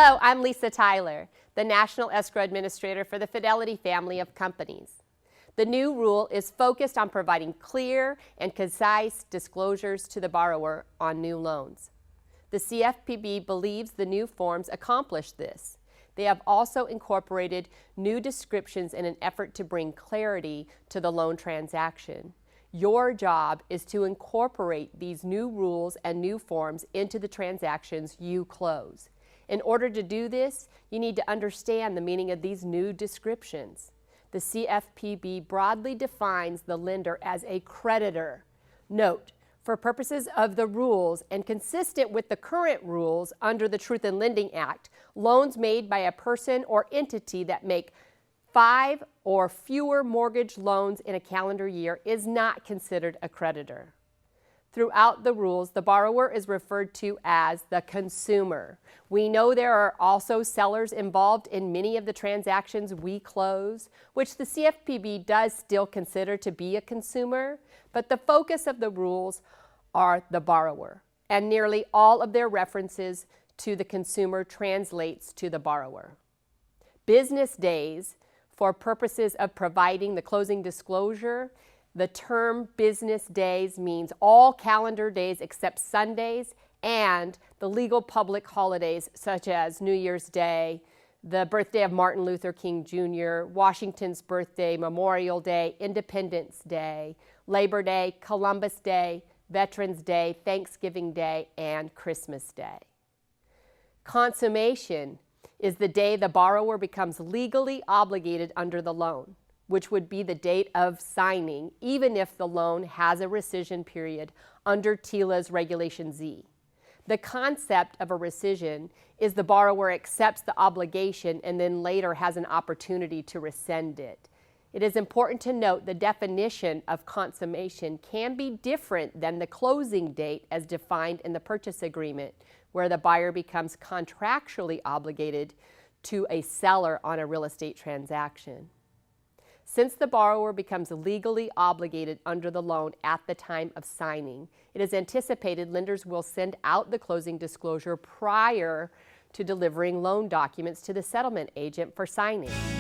Hello, I'm Lisa Tyler, the National Escrow Administrator for the Fidelity family of companies. The new rule is focused on providing clear and concise disclosures to the borrower on new loans. The CFPB believes the new forms accomplish this. They have also incorporated new descriptions in an effort to bring clarity to the loan transaction. Your job is to incorporate these new rules and new forms into the transactions you close. In order to do this, you need to understand the meaning of these new descriptions. The CFPB broadly defines the lender as a creditor. Note, for purposes of the rules and consistent with the current rules under the Truth in Lending Act, loans made by a person or entity that make 5 or fewer mortgage loans in a calendar year is not considered a creditor. Throughout the rules, the borrower is referred to as the consumer. We know there are also sellers involved in many of the transactions we close, which the CFPB does still consider to be a consumer, but the focus of the rules are the borrower, and nearly all of their references to the consumer translates to the borrower. Business days, for purposes of providing the closing disclosure, the term business days means all calendar days except Sundays and the legal public holidays such as New Year's Day, the birthday of Martin Luther King Jr., Washington's birthday, Memorial Day, Independence Day, Labor Day, Columbus Day, Veterans Day, Thanksgiving Day, and Christmas Day. Consummation is the day the borrower becomes legally obligated under the loan, which would be the date of signing, even if the loan has a rescission period under TILA's Regulation Z. The concept of a rescission is the borrower accepts the obligation and then later has an opportunity to rescind it. It is important to note the definition of consummation can be different than the closing date as defined in the purchase agreement, where the buyer becomes contractually obligated to a seller on a real estate transaction. Since the borrower becomes legally obligated under the loan at the time of signing, it is anticipated lenders will send out the closing disclosure prior to delivering loan documents to the settlement agent for signing.